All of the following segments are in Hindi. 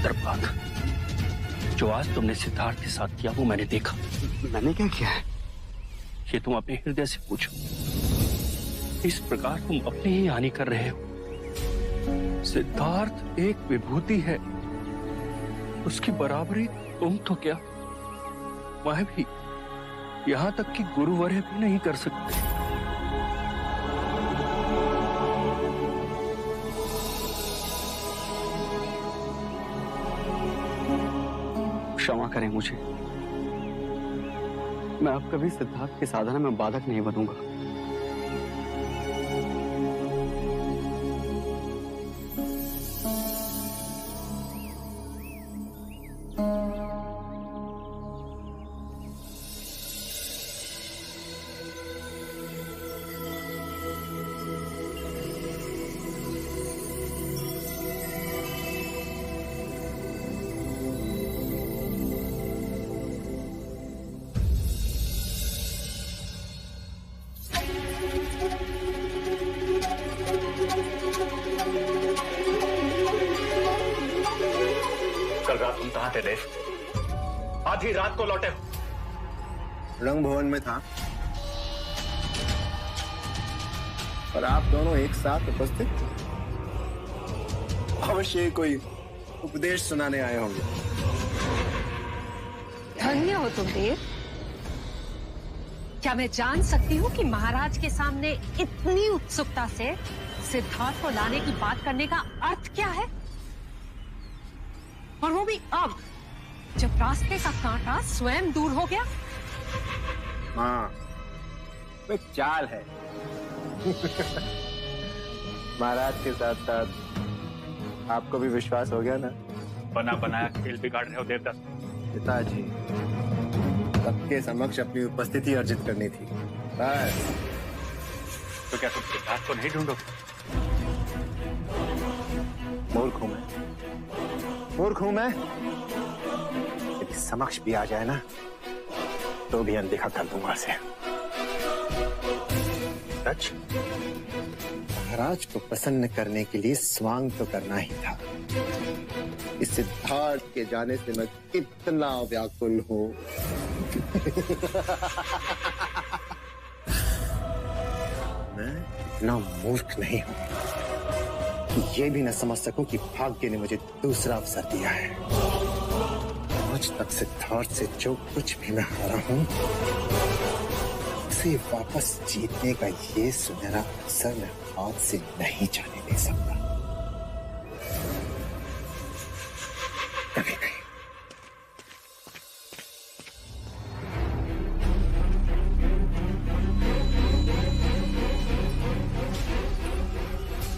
बर्बाद। जो आज तुमने सिद्धार्थ के साथ किया वो मैंने देखा। मैंने क्या किया है? ये तुम अपने हृदय से पूछो। इस प्रकार तुम अपनी ही हानि कर रहे हो। सिद्धार्थ एक विभूति है, उसकी बराबरी तुम तो क्या, मैं भी, यहां तक कि गुरुवर्य भी नहीं कर सकते। क्षमा करें मुझे, मैं अब कभी सिद्धार्थ की साधना में बाधक नहीं बनूंगा। कल रात तुम कहां थे देव? आधी रात को लौटे हो। रंग भवन में था और आप दोनों एक साथ उपस्थित। अवश्य कोई उपदेश सुनाने आए होंगे। धन्य हो तुम देव। क्या मैं जान सकती हूँ कि महाराज के सामने इतनी उत्सुकता से सिद्धार्थ को लाने की बात करने का अर्थ क्या है? और वो भी अब, जब रास्ते का कांटा स्वयं दूर हो गया। हाँ, वो एक चाल है। महाराज के साथ साथ आपको भी विश्वास हो गया ना? बना बनाया खेल बिगाड़ रहे हो देवदत्त। पिताजी, सबके समक्ष अपनी उपस्थिति अर्जित करनी थी बस। तो क्या तुम सिद्धार्थ को नहीं ढूंढोगे? मूर्ख हूं मैं। यदि समक्ष भी आ जाए ना तो भी अनदेखा कर दूंगा उसे। सच, महाराज को प्रसन्न करने के लिए स्वांग तो करना ही था। इस सिद्धार्थ के जाने से मैं कितना व्याकुल हूं। मैं इतना मूर्ख नहीं हूं कि ये भी न समझ सकूं कि भाग्य ने मुझे दूसरा अवसर दिया है। आज तक सिद्धार्थ से जो कुछ भी मैं हारा हूं, उसे वापस जीतने का ये सुनहरा अवसर मैं हाथ से नहीं जाने दे सकता। कभी नहीं।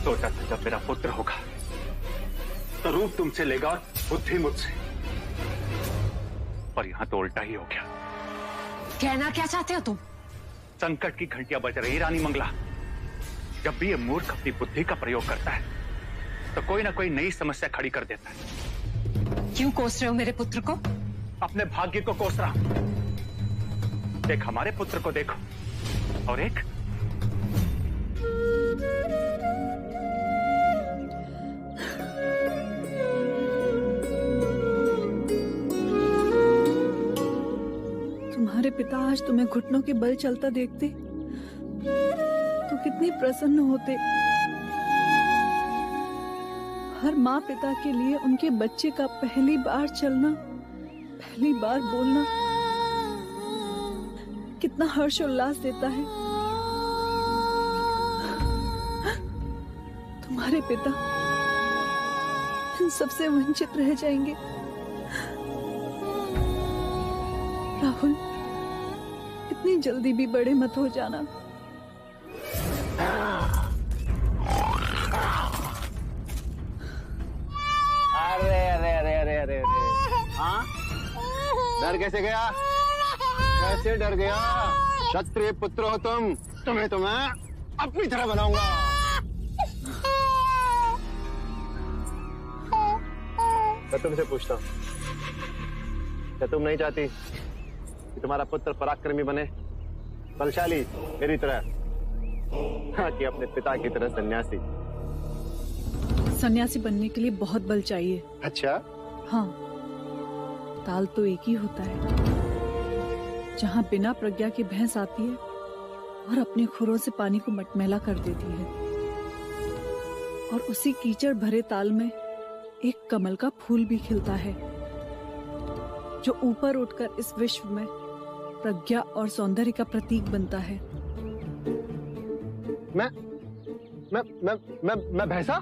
सोचा था जब मेरा पुत्र होगा तो रूप तुमसे लेगा और बुद्धि मुझसे, पर यहां तो उल्टा ही हो गया। कहना क्या चाहते हो तुम? संकट की घंटियां बज रही रानी मंगला। जब भी ये मूर्ख अपनी बुद्धि का प्रयोग करता है तो कोई ना कोई नई समस्या खड़ी कर देता है। क्यों कोस रहे हो मेरे पुत्र को? अपने भाग्य को कोस रहा हूं। एक हमारे पुत्र को देखो और एक तुम्हारे पिता आज तुम्हें घुटनों के बल चलता देखते तो कितनी प्रसन्न होते। हर माँ पिता के लिए उनके बच्चे का पहली बार चलना, पहली बार बोलना कितना हर्ष उल्लास देता है। तुम्हारे पिता इन सबसे वंचित रह जाएंगे। राहुल, इतनी जल्दी भी बड़े मत हो जाना। अरे अरे अरे अरे अरे अरे, हाँ, डर कैसे गया? कैसे डर गया? क्षत्रिय पुत्र हो तुम, तुम्हें तो मैं अपनी तरह बनाऊंगा। मैं तुमसे पूछता हूँ, क्या तुम नहीं चाहती कि तुम्हारा पुत्र पराक्रमी बने, बलशाली मेरी तरह, हाँ, कि अपने पिता की तरह सन्यासी? सन्यासी बनने के लिए बहुत बल चाहिए। अच्छा, हाँ, ताल तो एक ही होता है जहाँ बिना प्रज्ञा की भैंस आती है और अपने खुरों से पानी को मटमैला कर देती है, और उसी कीचड़ भरे ताल में एक कमल का फूल भी खिलता है जो ऊपर उठकर इस विश्व में प्रज्ञा और सौंदर्य का प्रतीक बनता है। मैं भैंसा?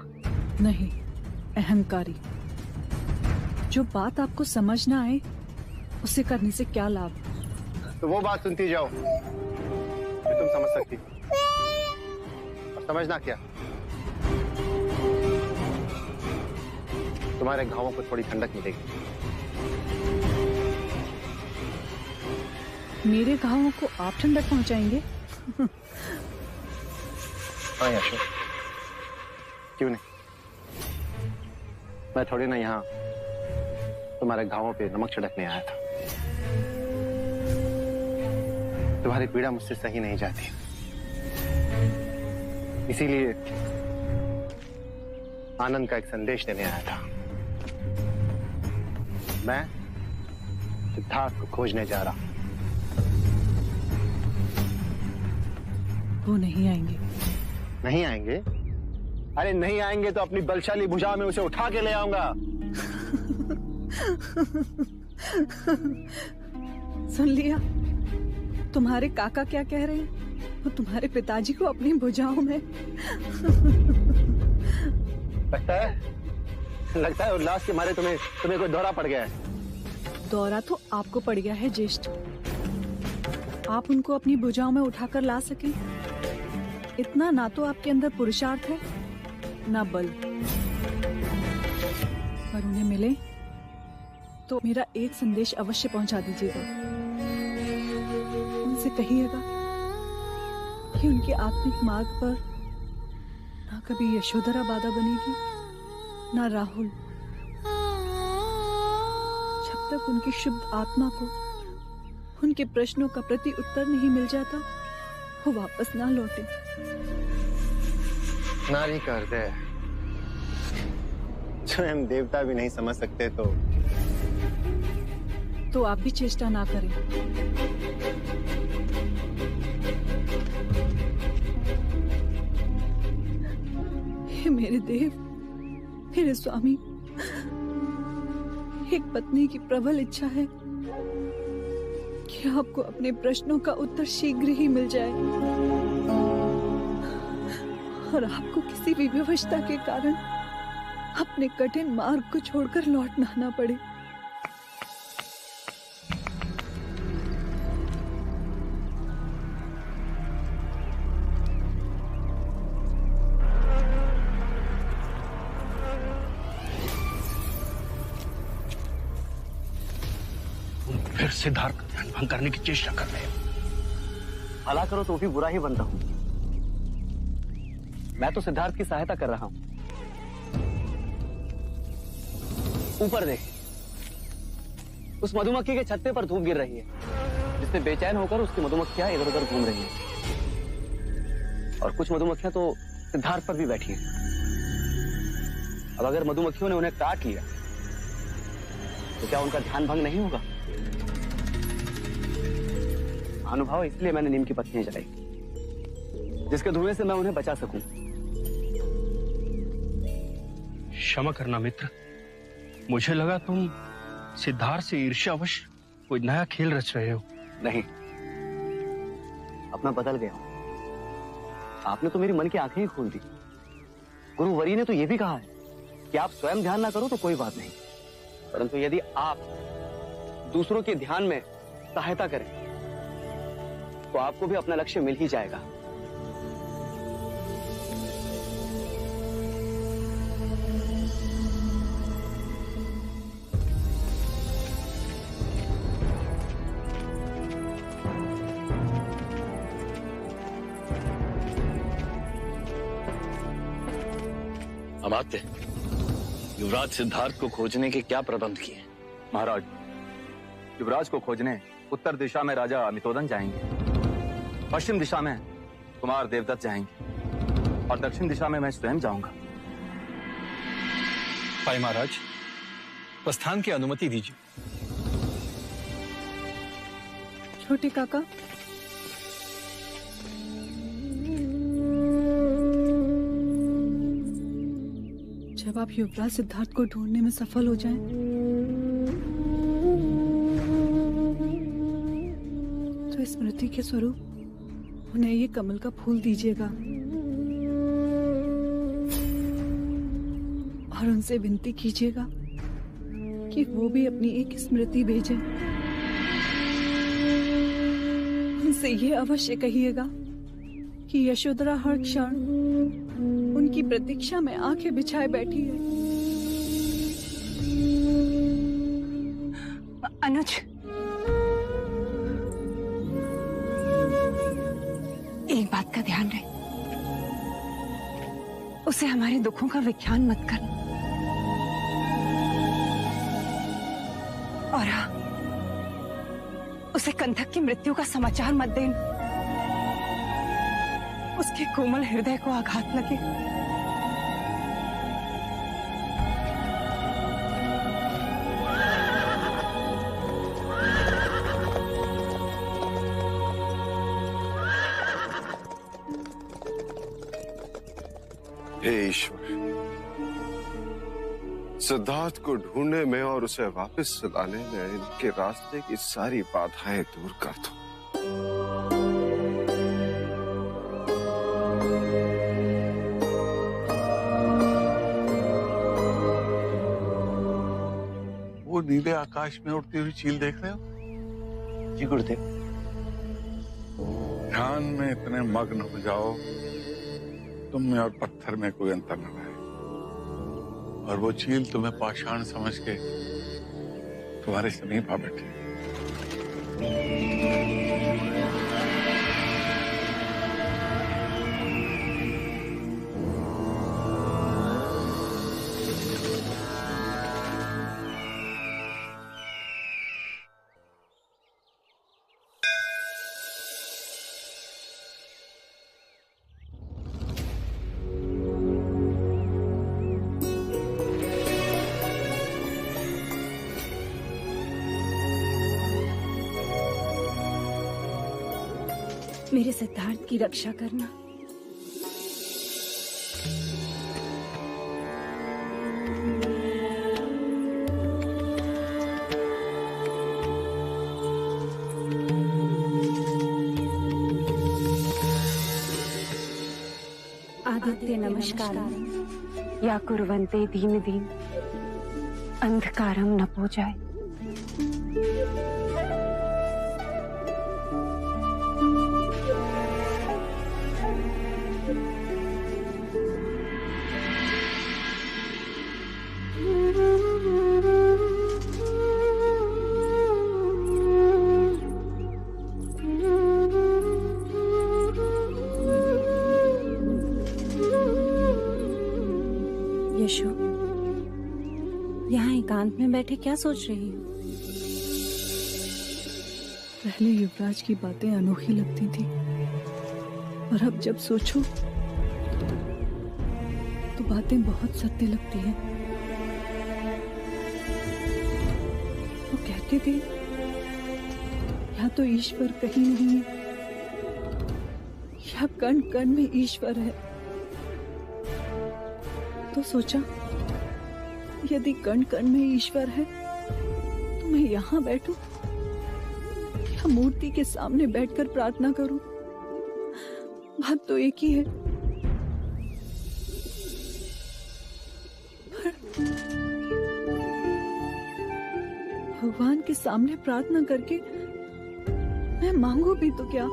नहीं, अहंकारी। जो बात आपको समझ ना आए उसे करने से क्या लाभ। तो वो बात सुनती जाओ जो तुम समझ सकती, और समझना क्या, तुम्हारे घावों को थोड़ी ठंडक मिलेगी। मेरे घावों को आप ठंडक पहुंचाएंगे? हाँ यशो, क्यों नहीं। मैं थोड़ी ना यहाँ तुम्हारे घावों पे नमक छिड़कने आया था। तुम्हारी पीड़ा मुझसे सही नहीं जाती, इसीलिए आनंद का एक संदेश देने आया था। मैं सिद्धार्थ को खोजने जा रहा हूं। वो नहीं आएंगे। नहीं आएंगे? अरे नहीं आएंगे तो अपनी बलशाली भुजा में उसे उठा के ले आऊंगा। सुन लिया? तुम्हारे काका क्या कह रहे हैं? वो तुम्हारे पिताजी को अपनी भुजाओं में लगता है उल्लास के मारे तुम्हें कोई दौरा पड़ गया है। दौरा तो आपको पड़ गया है ज्येष्ठ। आप उनको अपनी भुजाओं में उठाकर ला सके, इतना ना तो आपके अंदर पुरुषार्थ है ना बल। पर उन्हें मिले तो मेरा एक संदेश अवश्य पहुंचा दीजिएगा। उनसे कहिएगा कि उनके आत्मिक मार्ग पर ना कभी यशोधरा बाधा बनेगी ना राहुल। जब तक उनकी शुद्ध आत्मा को उनके प्रश्नों का प्रति उत्तर नहीं मिल जाता, वो वापस ना लौटे। नारी का हृदय स्वयं देवता भी नहीं समझ सकते तो आप भी चेष्टा ना करें। हे मेरे देव, मेरे स्वामी, एक पत्नी की प्रबल इच्छा है कि आपको अपने प्रश्नों का उत्तर शीघ्र ही मिल जाए और आपको किसी भी विवशता के कारण अपने कठिन मार्ग को छोड़कर लौटना ना पड़े। फिर सिद्धार्थ का ध्यान भंग करने की चेष्टा कर रहे हो। भला करो तो भी बुरा ही बनता हूं। मैं तो सिद्धार्थ की सहायता कर रहा हूं। ऊपर देख, उस मधुमक्खी के छत्ते पर धूप गिर रही है, जिससे बेचैन होकर उसकी मधुमक्खियां इधर उधर घूम रही हैं। और कुछ मधुमक्खियां तो सिद्धार्थ पर भी बैठी हैं। अब अगर मधुमक्खियों ने उन्हें काट लिया तो क्या उनका ध्यान भंग नहीं होगा? अनुभव, इसलिए मैंने नीम की पत्तियां जलाई, जिसके धुएं से मैं उन्हें बचा सकूं। क्षमा करना मित्र, मुझे लगा तुम सिद्धार्थ से ईर्ष्यावश कोई नया खेल रच रहे हो। नहीं, अब मैं बदल गया हूं। आपने तो मेरी मन की आंखें ही खोल दी। गुरुवरी ने तो यह भी कहा है कि आप स्वयं ध्यान ना करो तो कोई बात नहीं, परंतु यदि आप दूसरों के ध्यान में सहायता करें तो आपको भी अपना लक्ष्य मिल ही जाएगा। अमात्य, युवराज सिद्धार्थ को खोजने के क्या प्रबंध किए? महाराज, युवराज को खोजने उत्तर दिशा में राजा अमितोदन जाएंगे, पश्चिम दिशा में कुमार देवदत्त जाएंगे और दक्षिण दिशा में मैं स्वयं जाऊंगा। भाई महाराज, प्रस्थान की अनुमति दीजिए। छोटे काका, जब आप युवराज सिद्धार्थ को ढूंढने में सफल हो जाएं, तो स्मृति के स्वरूप उन्हें ये कमल का फूल दीजिएगा और उनसे विनती कीजिएगा कि वो भी अपनी एक स्मृति भेजें। उनसे ये अवश्य कहिएगा कि यशोधरा हर क्षण उनकी प्रतीक्षा में आंखें बिछाए बैठी है। अनुज, एक बात का ध्यान रहे, उसे हमारे दुखों का विख्यान मत करना। और हाँ, उसे कंधक की मृत्यु का समाचार मत देना, उसके कोमल हृदय को आघात लगे। हे ईश्वर, सिद्धार्थ को ढूंढने में और उसे वापस लाने में इनके रास्ते की सारी बाधाएं दूर कर दो। वो नीले आकाश में उड़ती हुई चील देख रहे हो? जी गुरुदेव। ध्यान में इतने मग्न हो जाओ तुम में और पत्थर में कोई अंतर न रहे, और वो चील तुम्हें पाषाण समझ के तुम्हारे समीप आ बैठे। मेरे सिद्धार्थ की रक्षा करना। आदित्य नमस्कार या कुर्वन्ते दीन दीन अंधकारम न पो जाए। यशो, यहाँ एकांत में बैठे क्या सोच रही हो? पहले युवराज की बातें अनोखी लगती थी, और अब जब सोचो तो बातें बहुत सत्य लगती हैं। वो कहते थे या तो ईश्वर कहीं नहीं है, या कण कण में ईश्वर है। तो सोचा, यदि कण कण में ईश्वर है तो मैं यहाँ बैठूं या मूर्ति के सामने बैठकर प्रार्थना करूं? बात तो एक ही है। पर भगवान के सामने प्रार्थना करके मैं मांगू भी तो क्या?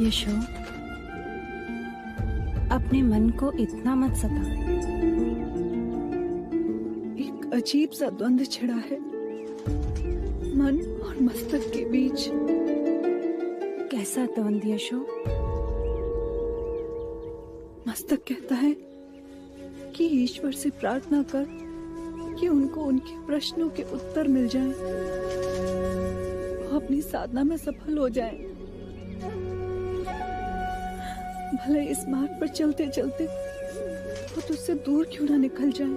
यशो, अपने मन को इतना मत सता। एक अजीब सा द्वंद्व छिड़ा है मन और मस्तक के बीच। कैसा द्वंद्व यशो? मस्तक कहता है कि ईश्वर से प्रार्थना कर कि उनको उनके प्रश्नों के उत्तर मिल जाएं, वो अपनी साधना में सफल हो जाएं। भले इस मार्ग पर चलते चलते वो तुझसे दूर क्यों ना निकल जाए।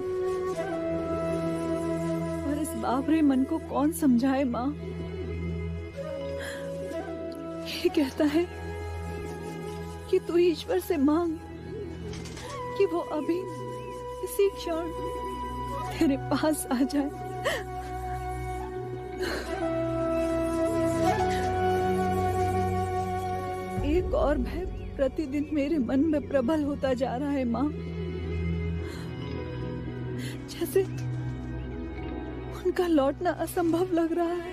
और इस बावरे मन को कौन समझाए माँ। ये कहता है कि तू ईश्वर से मांग कि वो अभी इसी क्षण तेरे पास आ जाए। एक और भय प्रतिदिन मेरे मन में प्रबल होता जा रहा है माँ। जैसे उनका लौटना असंभव लग रहा है।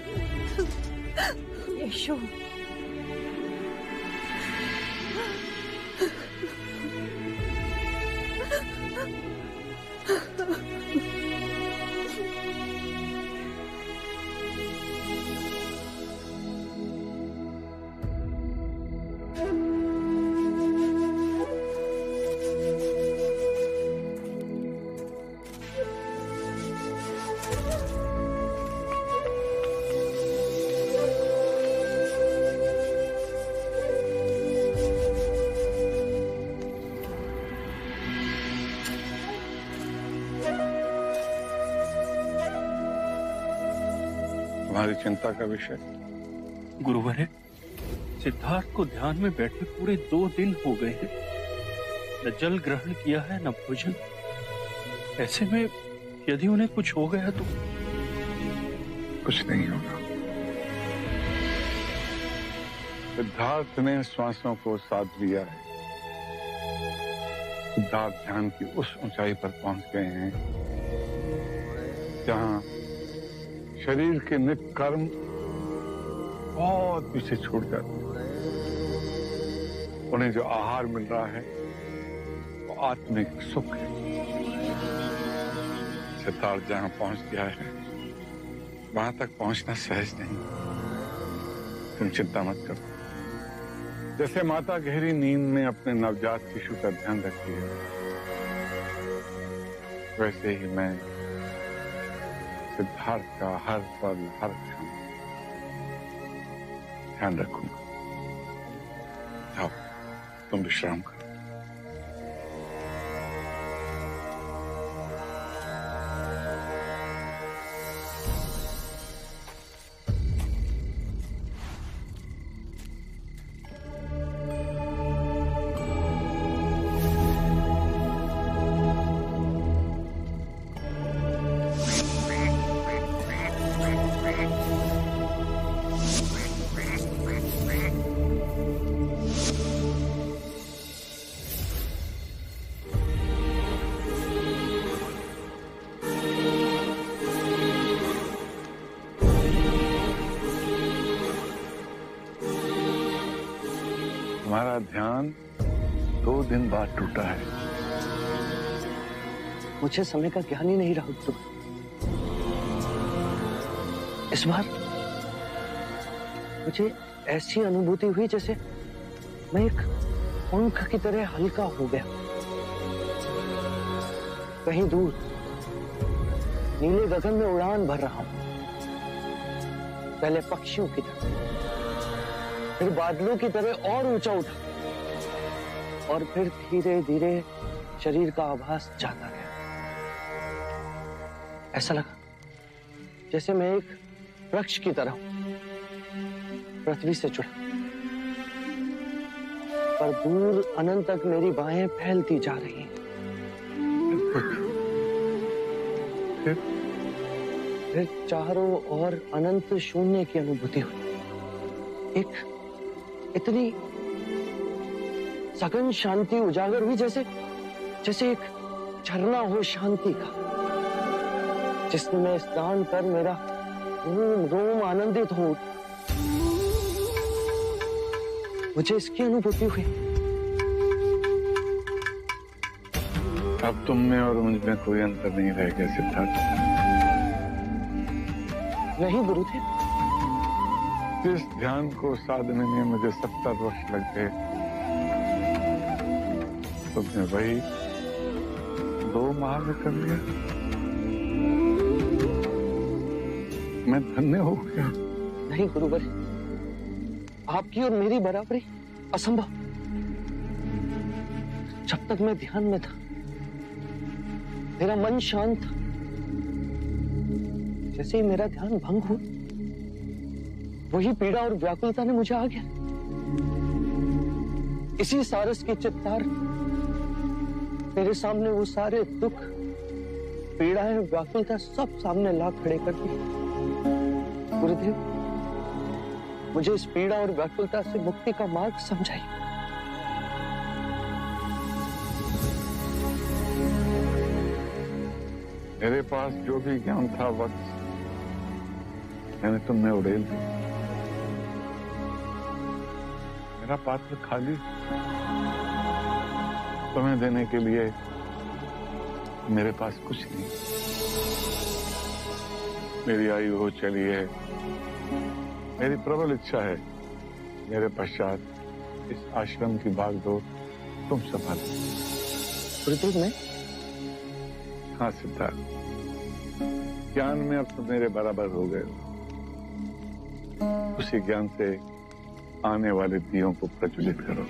यशो, तुम्हारी चिंता का विषय? गुरुवर, सिद्धार्थ को ध्यान में बैठे पूरे 2 दिन हो गए हैं। न जल ग्रहण किया है न भोजन। ऐसे में यदि उन्हें कुछ हो गया तो? कुछ नहीं होगा। सिद्धार्थ ने श्वासों को साध लिया है। सिद्धार्थ ध्यान की उस ऊंचाई पर पहुंच गए हैं जहां शरीर के नित्य कर्म बहुत पीछे छूट जाते हैं। उन्हें जो आहार मिल रहा है वो आत्मिक सुख है। सिद्धार्थ जहां पहुंच गया है वहां तक पहुंचना सहज नहीं। तुम चिंता मत करो। जैसे माता गहरी नींद में अपने नवजात शिशु का ध्यान रखती है, वैसे ही मैं सिद्धार्थ का हर पल हर क्षण ध्यान रखूंगा। जाओ, तुम विश्राम करो। तुम्हारा ध्यान 2 दिन बाद टूटा है। मुझे समय का ज्ञान ही नहीं रहा गुरु। इस बार मुझे ऐसी अनुभूति हुई जैसे मैं एक पंख की तरह हल्का हो गया। कहीं दूर नीले गगन में उड़ान भर रहा हूं। पहले पक्षियों की तरह, फिर बादलों की तरह और ऊंचा उठा, और फिर धीरे धीरे शरीर का आभास जाता गया। ऐसा लगा जैसे मैं एक वृक्ष की तरह हूं, पृथ्वी से जुड़ा, पर दूर अनंत तक मेरी बाहें फैलती जा रही हैं। फिर चारों ओर अनंत शून्य की अनुभूति हुई। एक इतनी सघन शांति उजागर हुई जैसे एक झरना हो शांति का, जिसमें स्नान कर मेरा रोम रोम आनंदित हो। मुझे इसकी अनुभूति हुई। अब तुम में और मुझ में कोई अंतर नहीं रह गया सिद्धार्थ। नहीं गुरुदेव। जिस ध्यान को साधने में मुझे 70 वर्ष लग गए, तुमने वही 2 माह में कर लिया। मैं धन्य हो गया। नहीं गुरुवर, आपकी और मेरी बराबरी असंभव। जब तक मैं ध्यान में था मेरा मन शांत था। जैसे ही मेरा ध्यान भंग हुआ, वही पीड़ा और व्याकुलता ने मुझे आ गया। इसी सारस की चित्तार मेरे सामने वो सारे दुख, पीड़ाएं, व्याकुलता सब सामने ला खड़े कर दिए। गुरुदेव, मुझे इस पीड़ा और व्याकुलता से मुक्ति का मार्ग समझाइए। मेरे पास जो भी ज्ञान था वक्त मैंने तुम में उड़ेल दिया। मेरा पात्र खाली, तुम्हें देने के लिए मेरे पास कुछ नहीं। मेरी आयु हो चली है, मेरी प्रबल इच्छा है मेरे पश्चात इस आश्रम की भागदौड़ तुम संभालो। गुरुदेव, मैं? हाँ सिद्धार्थ, ज्ञान में अब तुम मेरे बराबर हो गए हो। उसी ज्ञान से आने वाले दियों को प्रज्वलित करो।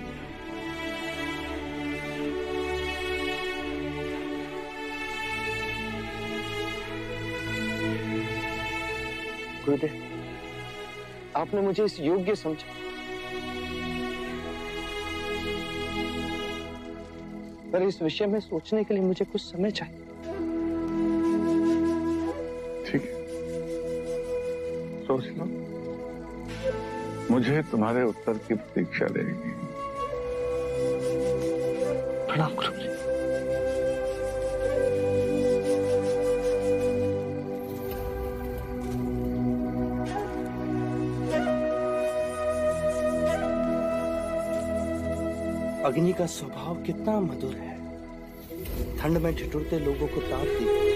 गुरुदेव, आपने मुझे इस योग्य समझा, पर इस विषय में सोचने के लिए मुझे कुछ समय चाहिए। ठीक है, सोच लो। मुझे तुम्हारे उत्तर की प्रतीक्षा रहेगी। प्रणाम गुरुजी। अग्नि का स्वभाव कितना मधुर है। ठंड में ठिठुरते लोगों को ताप देती,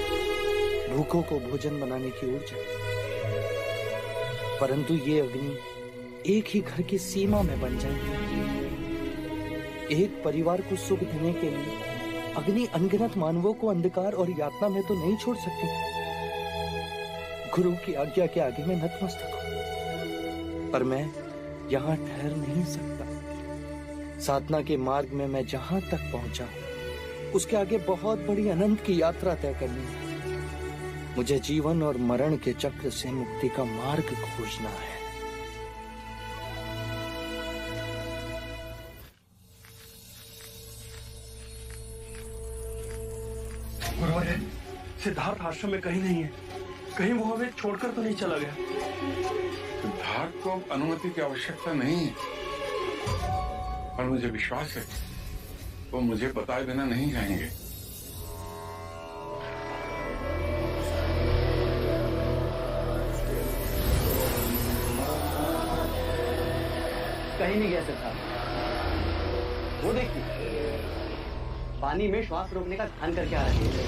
भूखों को भोजन बनाने की ऊर्जा। परंतु ये अग्नि एक ही घर की सीमा में बन जाएगी। एक परिवार को सुख देने के लिए अग्नि अनगिनत मानवों को अंधकार और यातना में तो नहीं छोड़ सकती। गुरु की आज्ञा के आगे मैं नतमस्तक हूं, पर मैं यहाँ ठहर नहीं सकता। साधना के मार्ग में मैं जहां तक पहुंचा हूं, उसके आगे बहुत बड़ी अनंत की यात्रा तय करनी है। मुझे जीवन और मरण के चक्र से मुक्ति का मार्ग खोजना है। गुरुवर, सिद्धार्थ आश्रम में कहीं नहीं है। कहीं वो हमें छोड़कर तो नहीं चला गया? सिद्धार्थ को अनुमति की आवश्यकता नहीं है, पर मुझे विश्वास है वो मुझे बताए बिना नहीं जाएंगे। कहीं नहीं गया सिद्धार्थ। वो देखिए, पानी में श्वास रोकने का ध्यान करके आ रही है।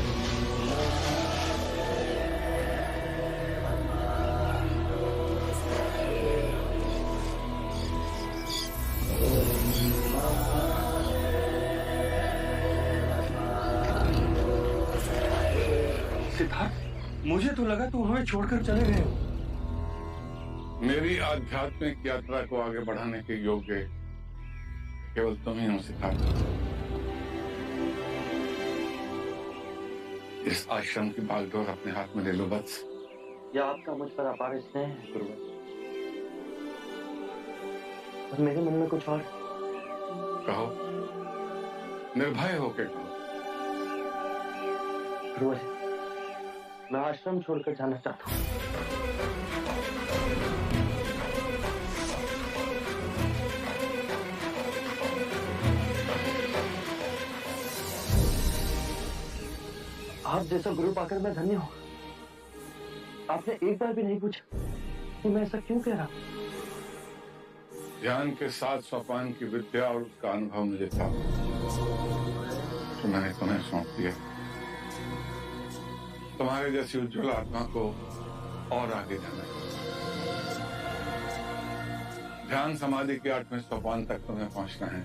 सिद्धार्थ, मुझे तो लगा तू हमें छोड़कर चले गए हो। मेरी आध्यात्मिक यात्रा को आगे बढ़ाने के योग्य केवल तुम ही हो सिद्धार्थ। इस आश्रम की बागडोर अपने हाथ में ले लो बस। यह आपका मुझ पर अपार स्नेह है गुरुवर, और मेरे मन में कुछ और। कहो, निर्भय होकर कहो। गुरुवर, मैं आश्रम छोड़कर जाना चाहता हूँ। आप जैसा गुरु पाकर मैं धन्य हूँ। आपने एक बार भी नहीं पूछा कि मैं ऐसा क्यों कह रहा हूँ। ध्यान के साथ सोपान की विद्या और उसका अनुभव मुझे था, तो मैंने तुम्हें सौंप दिया। तुम्हारे जैसी उज्ज्वल आत्मा को और आगे जाना है। ध्यान समाधि के 8वें सोपान तक तुम्हें पहुंचना है,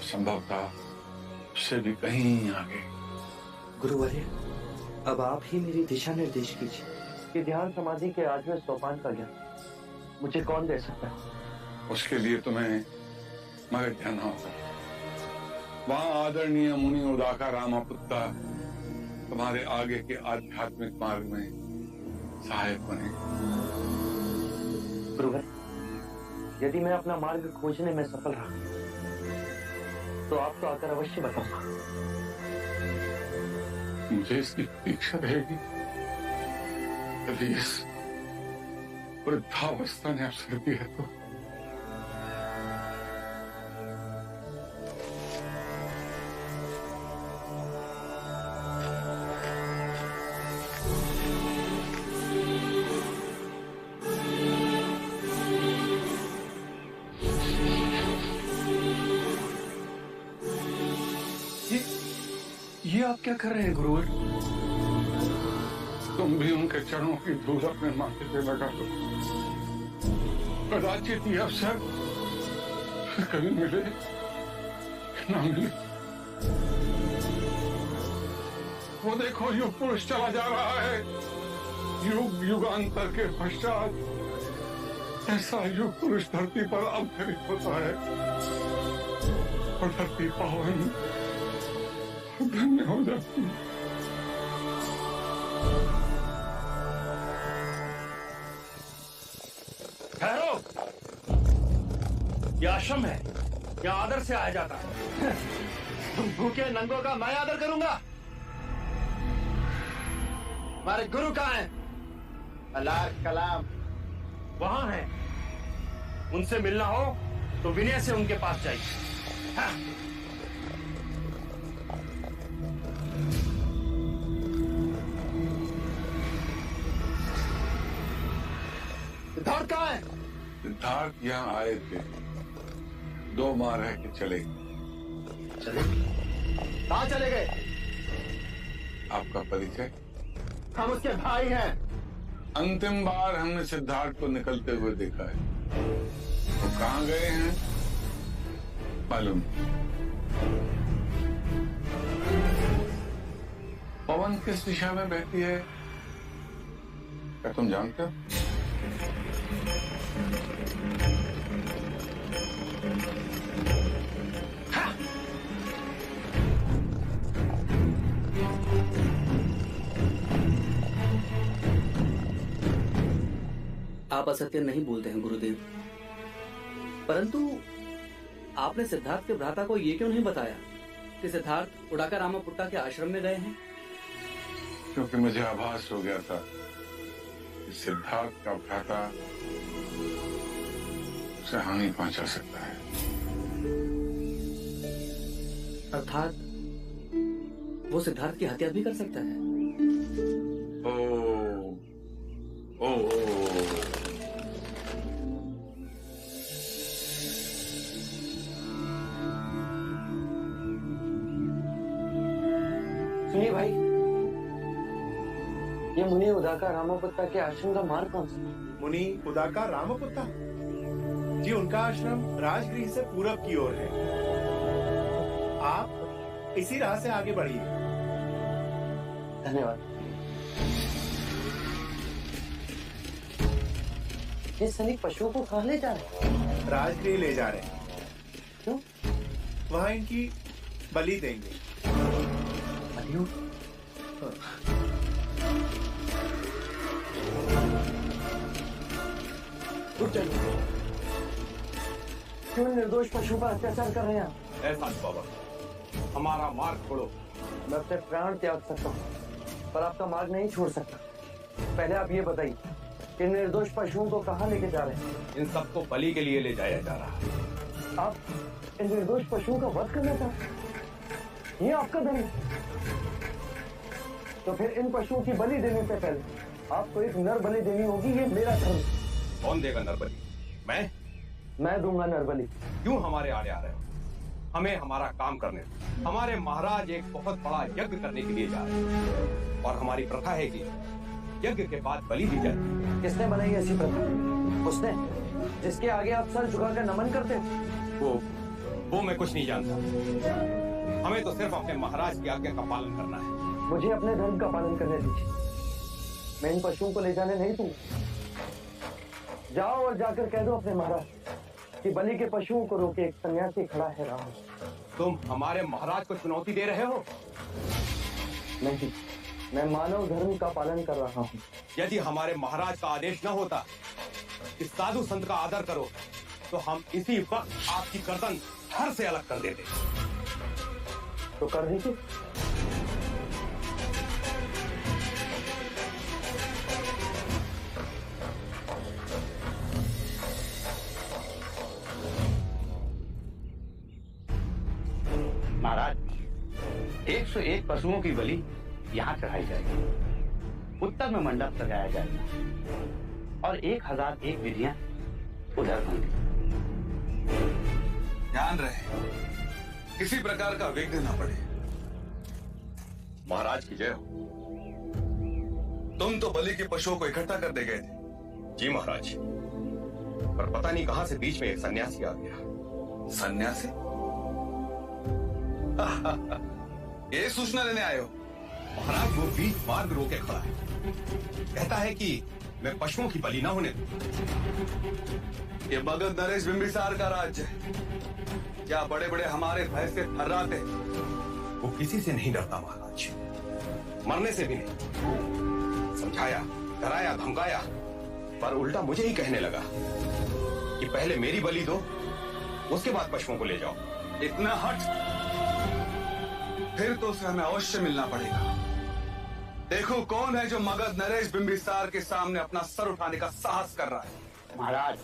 संभवतः उससे भी कहीं आगे। गुरुवर्य, अब आप ही मेरी दिशा निर्देश कीजिए कि ध्यान समाधि के 8वें सोपान का ज्ञान मुझे कौन दे सकता है? उसके लिए तुम्हें मगध ध्यान होगा। वहां आदरणीय मुनि उदाका रामापुत्ता तुम्हारे आगे के आध्यात्मिक मार्ग में सहायक बने। गुरुवर, यदि मैं अपना मार्ग खोजने में सफल रहा तो आपको आकर अवश्य बताऊंगा। मुझे इसकी प्रतीक्षा रहेगी। यदि इस वृद्धावस्था ने अवसर दिया है तो ये आप क्या कर रहे हैं गुरुवर? तुम भी उनके चरणों की धूल अपने माथे पे लगा दो। कदाचित ये अवसर कभी मिले ना मिले। वो देखो, युग पुरुष चला जा रहा है। युग युगांतर के पश्चात ऐसा युग पुरुष धरती पर अवतरित होता है और धरती पावन धन्य हो जाती है। ठहरो, यह आश्रम है, यहाँ आदर से आया जाता है। तुम भूखे नंगों का मैं आदर करूंगा? हमारे गुरु कहाँ हैं? अल्लाह कलाम वहां है। उनसे मिलना हो तो विनय से उनके पास जाइए। हाँ। सिद्धार्थ कहाँ है? सिद्धार्थ यहाँ आए थे, 2 माह रह के चले। कहाँ चले गए? आपका परिचय? हम उसके भाई हैं। अंतिम बार हमने सिद्धार्थ को निकलते हुए देखा है। वो कहाँ गए हैं मालूम? पवन किस दिशा में बहती है क्या तुम जानते हो? आप असत्य नहीं बोलते हैं गुरुदेव, परंतु आपने सिद्धार्थ के भ्राता को ये क्यों नहीं बताया कि सिद्धार्थ उड़ाका रामापुट्टा के आश्रम में गए हैं? क्योंकि मुझे आभास हो गया था कि सिद्धार्थ का भ्राता उसे हानि पहुंचा सकता है। अर्थात वो सिद्धार्थ की हत्या भी कर सकता है। सुनिए भाई, ये मुनि उदाका रामापुत्ता के आश्रम का मार्ग कौन सा? मुनि उदाका रामापुत्ता जी, उनका आश्रम राजगृह से पूरब की ओर है। आप इसी राह से आगे बढ़िए। धन्यवाद। ये सैनिक पशुओं को कहाँ ले जा रहे हैं? राजगृह ले जा रहे हैं। क्यों? वहाँ इनकी बलि देंगे। बलियों? क्यों निर्दोष पशु पर अत्याचार कर रहे हैं? ऐसा बाबा, हमारा मार्ग छोड़ो। मैं अपने प्राण त्याग सकता हूँ, पर आपका मार्ग नहीं छोड़ सकता। पहले आप ये बताइए कि निर्दोष पशुओं को कहाँ लेके जा रहे हैं? इन सबको बलि के लिए ले जाया जा रहा है। आप इन निर्दोष पशुओं का वध करना चाहते हैं? ये आपका धर्म है। तो फिर इन पशुओं की बलि देने से पहले आपको एक नर बलि देनी होगी। ये मेरा धर्म है। कौन देगा नर बलि? मैं दूंगा नर बलि। क्यों हमारे आड़े आ रहे हो? हमें हमारा काम करने दो। हमारे महाराज एक बहुत बड़ा यज्ञ करने के लिए जा रहे हैं और हमारी प्रथा है कि यज्ञ के बाद बलि दी जाए। किसने बनाई ऐसी प्रथा? उसने जिसके आगे आप सर झुकाकर नमन करते हो। वो मैं कुछ नहीं जानता। हमें तो सिर्फ अपने महाराज की आज्ञा का पालन करना है। मुझे अपने धर्म का पालन करने दीजिए। मैं इन पशुओं को ले जाने नहीं दूंगा। जाओ और जाकर कह दो अपने महाराज कि बलि के पशुओं को रोके एक सन्यासी खड़ा है राम। तुम हमारे महाराज को चुनौती दे रहे हो? नहीं, मैं मानव धर्म का पालन कर रहा हूँ। यदि हमारे महाराज का आदेश न होता कि साधु संत का आदर करो, तो हम इसी वक्त आपकी गर्दन धड़ से अलग कर देते। तो कर दीजिए। महाराज, 101 पशुओं की बलि यहाँ चढ़ाई जाएगी। उत्तर में मंडप सजाया जाएगा और 1001 विधियां उधर होंगी। ध्यान रहे किसी प्रकार का विघ्न न पड़े। महाराज की जय हो। तुम तो बलि के पशुओं को इकट्ठा कर दे गए थे। जी महाराज, पर पता नहीं कहां से बीच में एक सन्यासी आ गया। सन्यासी? ये सूचना लेने आए हो? महाराज वो बीच मार्ग रोके खड़ा है, कहता है कि मैं पशुओं की बलि न होने दूं। ये मगध नरेश बिंबिसार का राज्य है। क्या बड़े बड़े हमारे भय से थर्राते? वो किसी से नहीं डरता महाराज, मरने से भी नहीं। समझाया, डराया, धमकाया, पर उल्टा मुझे ही कहने लगा कि पहले मेरी बलि दो, उसके बाद पशुओं को ले जाओ। इतना हट? फिर तो उसे हमें अवश्य मिलना पड़ेगा। देखो कौन है जो मगध नरेश बिंबिसार के सामने अपना सर उठाने का साहस कर रहा है। महाराज,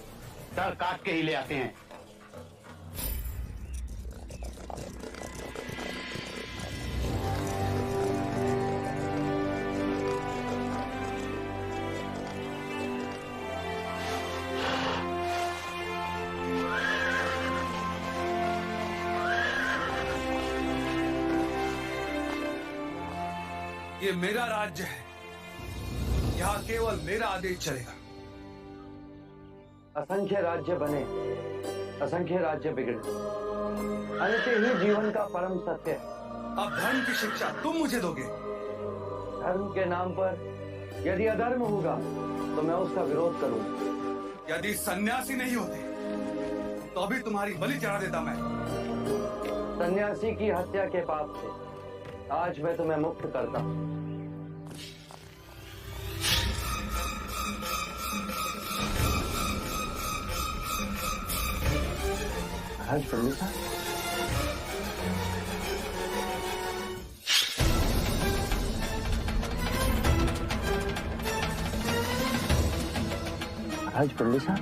सर काट के ही ले आते हैं। ये मेरा राज्य है, यहाँ केवल मेरा आदेश चलेगा। असंख्य राज्य बने, असंख्य राज्य बिगड़े, अंत ही जीवन का परम सत्य है। अब धर्म की शिक्षा तुम मुझे दोगे? धर्म के नाम पर यदि अधर्म होगा तो मैं उसका विरोध करूंगा। यदि सन्यासी नहीं होते तो अभी तुम्हारी बलि चढ़ा देता मैं। सन्यासी की हत्या के पाप से आज मैं तुम्हें मुक्त करता हूं। आज पंडित साहब, आज पंडित साहब,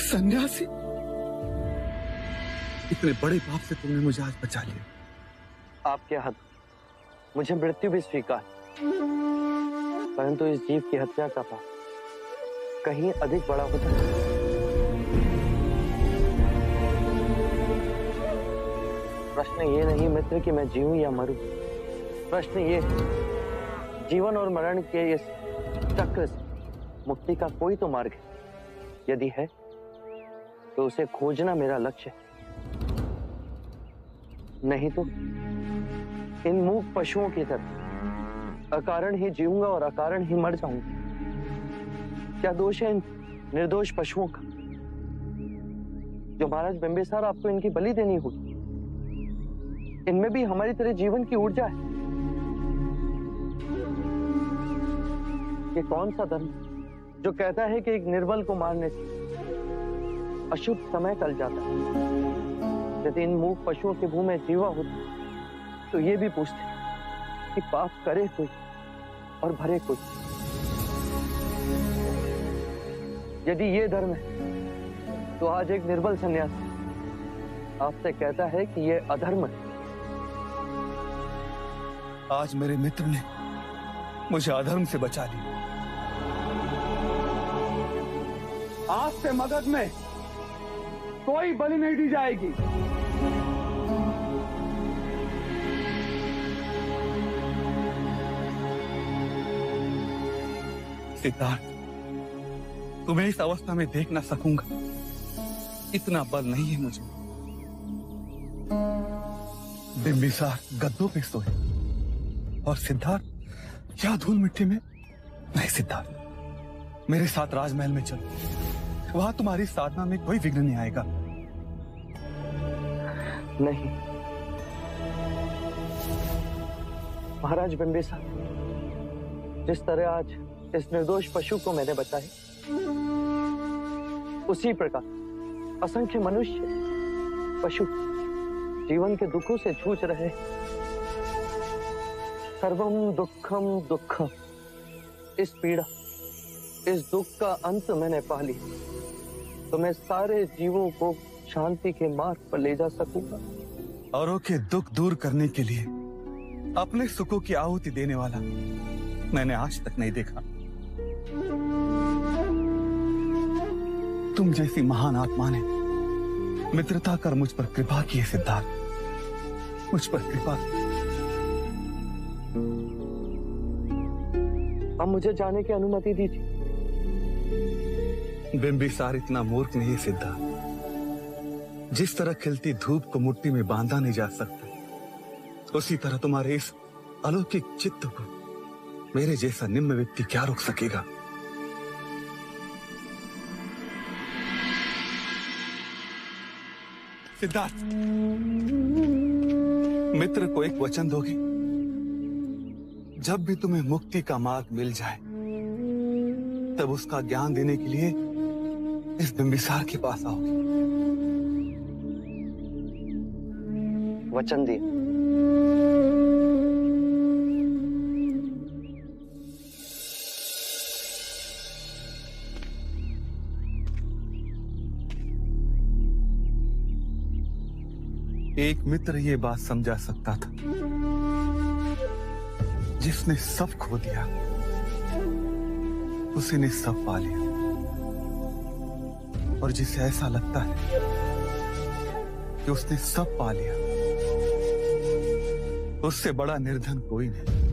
सन्यासी? इतने बड़े पाप से तुमने मुझे आज बचा लिया। आपके हाथ मुझे मृत्यु भी स्वीकार, परंतु इस जीव की हत्या का पाप कहीं अधिक बड़ा होता है। प्रश्न ये नहीं मित्र कि मैं जीऊं या मरूं, प्रश्न ये जीवन और मरण के इस चक्र से मुक्ति का कोई तो मार्ग है। यदि है तो उसे खोजना मेरा लक्ष्य है, नहीं तो इन मूक पशुओं की तरह अकारण ही जीऊंगा और अकारण ही मर जाऊंगा। क्या दोष है इन निर्दोष पशुओं का जो महाराज बिंबिसार आपको इनकी बलि देनी होगी? इनमें भी हमारी तरह जीवन की ऊर्जा है। ये कौन सा धर्म जो कहता है कि एक निर्बल को मारने से अशुभ समय टल जाता है? यदि इन मूक पशुओं के मुंह में जीवा होता तो ये भी पूछते कि पाप करे कोई और भरे कोई। यदि ये धर्म है तो आज एक निर्बल सन्यासी आपसे कहता है कि ये अधर्म है। आज मेरे मित्र ने मुझे अधर्म से बचा लिया। आज से मगध में कोई बलि नहीं दी जाएगी। सिद्धार्थ, तुम्हें इस अवस्था में देख ना सकूंगा, इतना बल नहीं है मुझे। बिंबिसार गद्दों पे सोए और सिद्धार्थ क्या धूल मिट्टी में। नहीं सिद्धार्थ, मेरे साथ राजमहल में चलो, वहां तुम्हारी साधना में कोई विघ्न नहीं आएगा। नहीं महाराज बिंबिसार, जिस तरह आज इस निर्दोष पशु को मैंने बचाया, उसी प्रकार असंख्य मनुष्य पशु जीवन के दुखों से जूझ रहे। सर्वम दुखम दुखम, इस पीड़ा, इस दुख का अंत मैंने पा लिया, तो मैं सारे जीवों को शांति के मार्ग पर ले जा सकूंगा। औरों के दुख दूर करने के लिए अपने सुखों की आहुति देने वाला मैंने आज तक नहीं देखा। तुम जैसी महान आत्मा ने मित्रता कर मुझ पर कृपा की है सिद्धार्थ, मुझ पर कृपा। अब मुझे जाने की अनुमति दीजिए। बिंबिसार इतना मूर्ख नहीं है सिद्धार्थ। जिस तरह खिलती धूप को मुट्ठी में बांधा नहीं जा सकता, उसी तरह तुम्हारे इस अलौकिक चित्त को मेरे जैसा निम्न व्यक्ति क्या रोक सकेगा। सिद्धार्थ, मित्र को एक वचन दोगे? जब भी तुम्हें मुक्ति का मार्ग मिल जाए, तब उसका ज्ञान देने के लिए इस बिंबिसार के पास आओगे। वचन दिए। एक मित्र ये बात समझा सकता था, जिसने सब खो दिया उसी ने सब पा लिया, और जिसे ऐसा लगता है कि उसने सब पा लिया, उससे बड़ा निर्धन कोई नहीं।